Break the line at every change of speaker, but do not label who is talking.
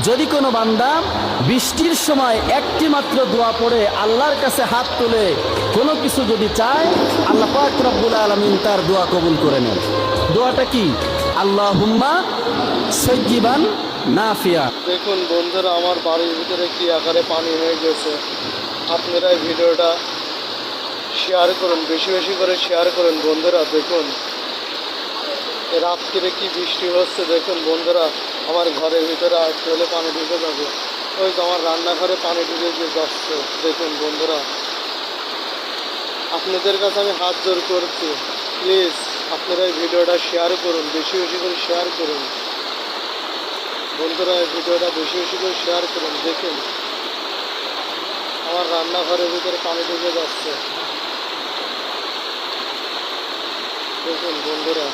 যদি কোনো বান্দা বৃষ্টির সময় একটি মাত্র দোয়া পড়ে আল্লাহর কাছে হাত তুলে কোনো কিছু যদি চায়, আল্লাহ পাক রব্বুল আলামিন তার দোয়া কবুল করে নেন। দোয়াটা কি? আল্লাহুম্মা সাইয়্যিবান নাফিয়া।
দেখুন বন্ধুরা, আমার বাড়ির ভিতরে কি আকারে পানি হয়ে গেছে। আপনারা এই ভিডিওটা শেয়ার করুন, বেশি বেশি করে শেয়ার করুন বন্ধুরা। দেখুন রাত্রিরে কি বৃষ্টি হচ্ছে। দেখুন বন্ধুরা, আমার ঘরের ভিতরে একটু হলে পানি ঢুকে যাবে। ওই তো আমার রান্নাঘরে পানি ঢুকে যাচ্ছে। দেখুন বন্ধুরা, আপনাদের কাছে আমি হাত জোর করছি, প্লিজ আপনারা এই ভিডিওটা শেয়ার করুন, বেশি বেশি করে শেয়ার করুন বন্ধুরা। এই ভিডিওটা বেশি বেশি করে শেয়ার করুন। দেখুন আমার রান্নাঘরের ভিতরে পানি ঢুকে যাচ্ছে। দেখুন বন্ধুরা।